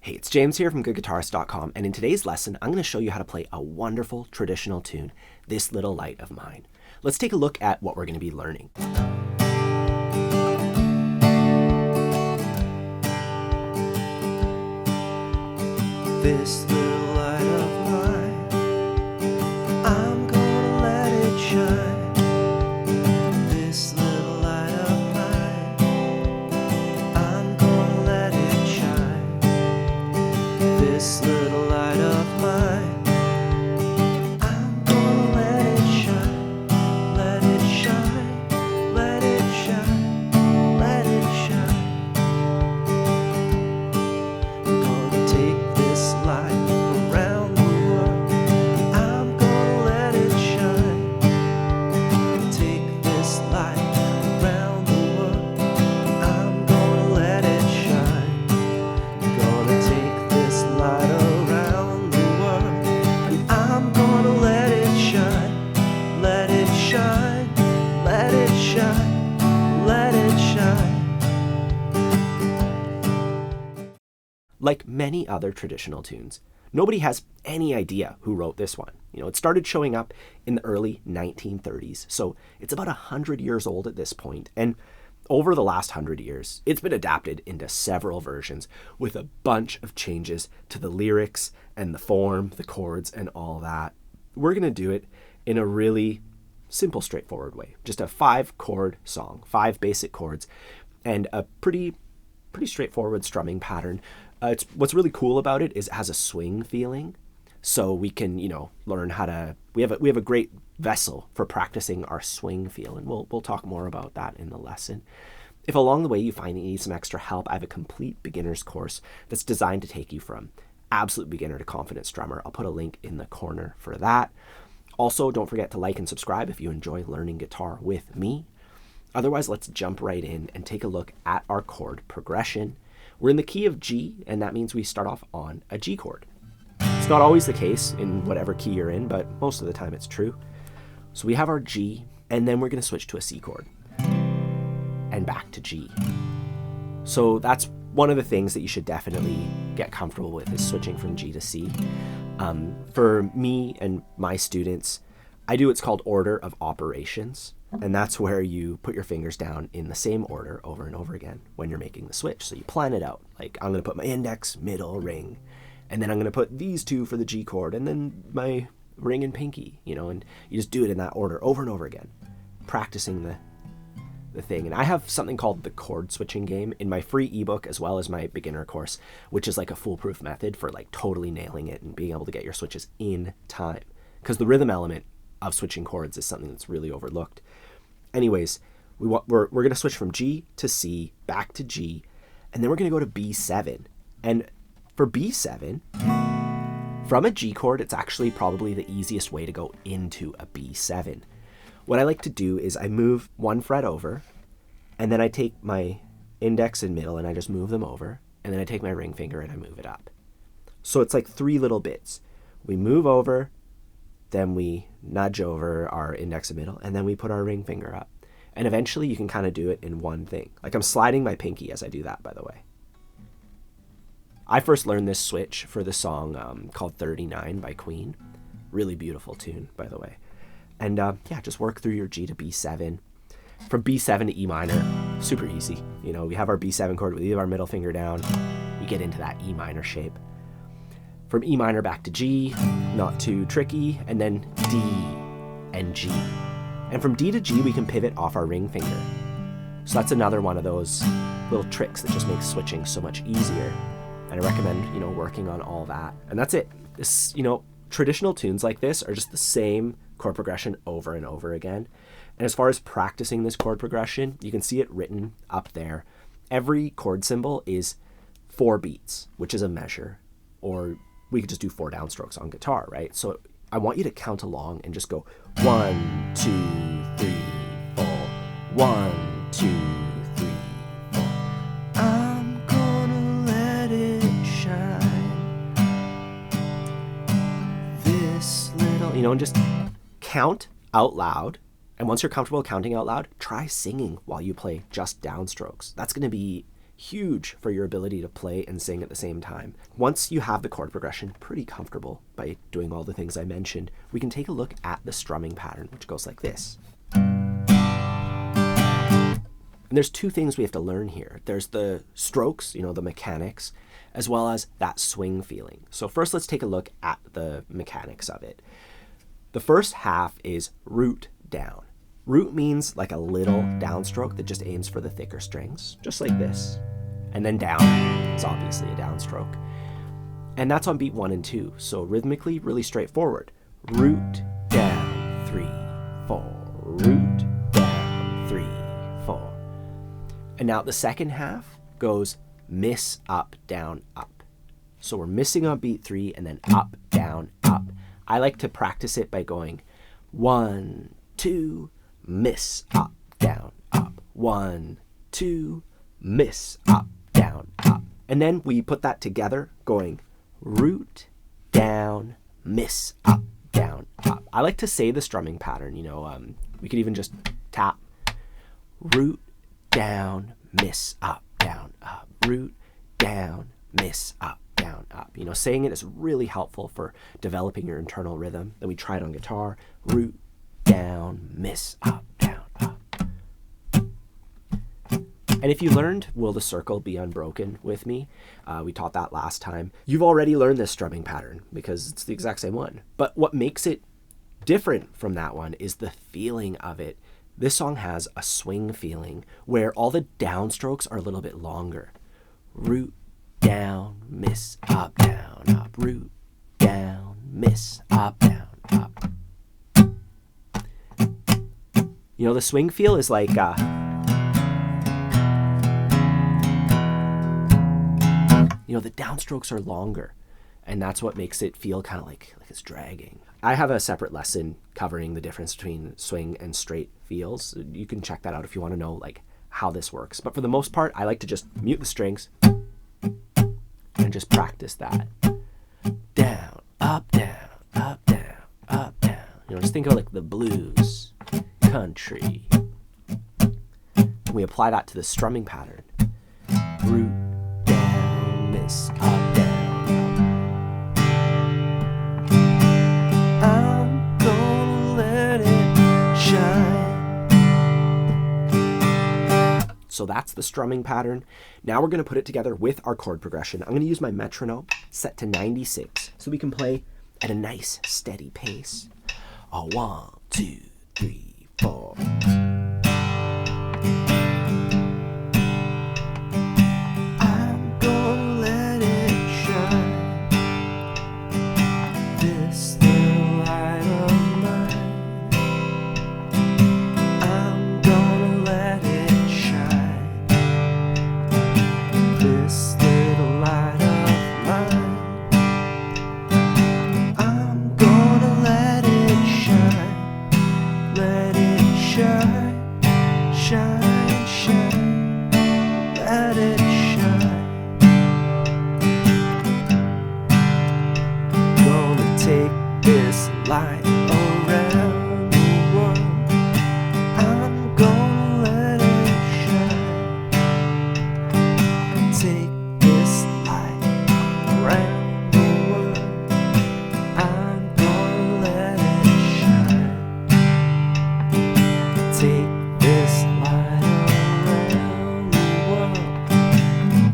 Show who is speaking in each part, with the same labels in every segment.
Speaker 1: Hey, it's James here from GoodGuitarist.com, and in today's lesson, I'm going to show you how to play a wonderful traditional tune, This Little Light of Mine. Let's take a look at what we're going to be learning.
Speaker 2: This little light of mine, I'm gonna let it shine. This little light of mine, I'm gonna let it shine. This little light of mine, I'm gonna let it shine. Let it shine, let it shine, let it shine. I'm gonna take this light around the world. I'm gonna let it shine. Take this light around the world. I'm gonna let it shine. Gonna take this light around the world, and I'm gonna let it shine. Let it shine, let it shine, let it shine.
Speaker 1: Like many other traditional tunes, nobody has any idea who wrote this one. It started showing up in the early 1930s, so it's about 100 years old at this point. And over the last 100 years, it's been adapted into several versions with a bunch of changes to the lyrics and the form, the chords, and all that. We're going to do it in a really simple, straightforward way. Just a 5-chord song, 5 basic chords, and a pretty straightforward strumming pattern. What's really cool about it is it has a swing feeling, so we can learn how to. We have a great vessel for practicing our swing feel, and we'll talk more about that in the lesson. If along the way you find you need some extra help, I have a complete beginner's course that's designed to take you from absolute beginner to confident strummer. I'll put a link in the corner for that. Also, don't forget to like and subscribe if you enjoy learning guitar with me. Otherwise, let's jump right in and take a look at our chord progression. We're in the key of G, and that means we start off on a G chord. It's not always the case in whatever key you're in, but most of the time it's true. So we have our G, and then we're going to switch to a C chord and back to G. So that's one of the things that you should definitely get comfortable with, is switching from G to C. For me and my students, I do what's called order of operations. And that's where you put your fingers down in the same order over and over again when you're making the switch. So you plan it out. Like, I'm going to put my index, middle, ring, and then I'm going to put these two for the G chord, and then my ring and pinky, and you just do it in that order over and over again, practicing the thing. And I have something called the chord switching game in my free ebook, as well as my beginner course, which is like a foolproof method for like totally nailing it and being able to get your switches in time. Because the rhythm element of switching chords is something that's really overlooked. Anyways, we're going to switch from G to C, back to G, and then we're going to go to B7. And for B7, from a G chord, it's actually probably the easiest way to go into a B7. What I like to do is I move one fret over, and then I take my index and middle and I just move them over, and then I take my ring finger and I move it up. So it's like 3 little bits. We move over, then we nudge over our index and middle, and then we put our ring finger up. And eventually you can kind of do it in one thing. Like, I'm sliding my pinky as I do that, by the way. I first learned this switch for the song called 39 by Queen. Really beautiful tune, by the way. And just work through your G to B7. From B7 to E minor, super easy. We have our B7 chord, we leave our middle finger down, we get into that E minor shape. From E minor back to G, not too tricky, and then D and G. And from D to G, we can pivot off our ring finger. So that's another one of those little tricks that just makes switching so much easier. And I recommend, working on all that. And that's it. This, traditional tunes like this are just the same chord progression over and over again. And as far as practicing this chord progression, you can see it written up there. Every chord symbol is 4 beats, which is a measure, or we could just do 4 downstrokes on guitar, right? So I want you to count along and just go 1, 2, 3, 4. 1, 2, 3, 4.
Speaker 2: I'm gonna let it shine. This little,
Speaker 1: and just count out loud. And once you're comfortable counting out loud, try singing while you play just downstrokes. That's going to be huge for your ability to play and sing at the same time. Once you have the chord progression pretty comfortable by doing all the things I mentioned, we can take a look at the strumming pattern, which goes like this. And there's two things we have to learn here. There's the strokes, the mechanics, as well as that swing feeling. So first let's take a look at the mechanics of it. The first half is root down. Root means like a little downstroke that just aims for the thicker strings, just like this. And then down is obviously a downstroke. And that's on beat 1 and 2. So rhythmically, really straightforward. Root, down, 3, 4. Root, down, 3, 4. And now the second half goes miss, up, down, up. So we're missing on beat 3 and then up, down, up. I like to practice it by going 1, 2, miss, up, down, up. 1, 2, miss, up, down, up. And then we put that together going root, down, miss, up, down, up. I like to say the strumming pattern, we could even just tap root, down, miss, up, down, up. Root, down, miss, up, down, up. Saying it is really helpful for developing your internal rhythm. Then we try it on guitar. Root, down, miss, up, down, up. And if you learned Will the Circle Be Unbroken with me, we taught that last time, you've already learned this strumming pattern because it's the exact same one. But what makes it different from that one is the feeling of it. This song has a swing feeling where all the downstrokes are a little bit longer. Root, down, miss, up, down, up. Root, down, miss, up, down, up. The swing feel is like the downstrokes are longer, and that's what makes it feel kind of like it's dragging. I have a separate lesson covering the difference between swing and straight feels. You can check that out if you want to know how this works. But for the most part, I like to just mute the strings and just practice that. Down, up, down, up, down, up, down. Just think of the blues, country. And we apply that to the strumming pattern. Root, down, miss, up, down, up. I'm gonna let it shine. So that's the strumming pattern. Now we're going to put it together with our chord progression. I'm going to use my metronome set to 96 so we can play at a nice steady pace. 1, 2, 3, 4. I'm gonna let it shine. This little light of mine. I'm gonna let it shine. This little light of mine. I'm gonna let it shine. Let it shine, shine, shine. Let it shine. Gonna take this light around the world. I'm gonna let it shine. Take this light around the world. I'm gonna let it shine. Take this light around the world.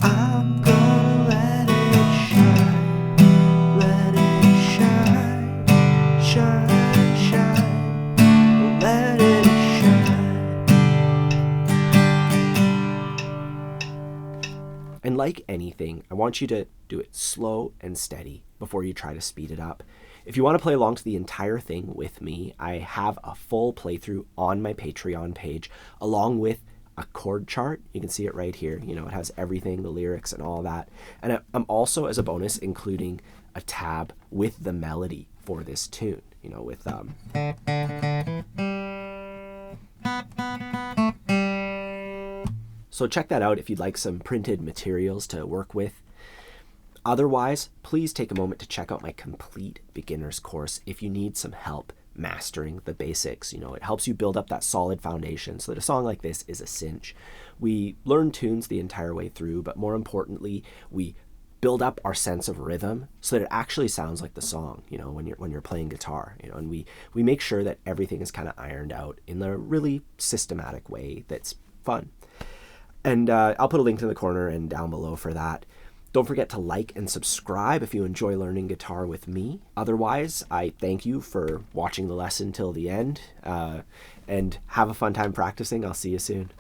Speaker 1: I'm gonna let it shine. Let it shine, shine, shine. Let it shine. And like anything, I want you to do it slow and steady before you try to speed it up. If you want to play along to the entire thing with me, I have a full playthrough on my Patreon page, along with a chord chart. You can see it right here. It has everything, the lyrics and all that. And I'm also, as a bonus, including a tab with the melody for this tune, with So check that out if you'd like some printed materials to work with. Otherwise, please take a moment to check out my complete beginner's course if you need some help mastering the basics. It helps you build up that solid foundation so that a song like this is a cinch. We learn tunes the entire way through, but more importantly, we build up our sense of rhythm so that it actually sounds like the song, when you're playing guitar, and we make sure that everything is kind of ironed out in a really systematic way that's fun. And I'll put a link in the corner and down below for that. Don't forget to like and subscribe if you enjoy learning guitar with me. Otherwise, I thank you for watching the lesson till the end, and have a fun time practicing. I'll see you soon.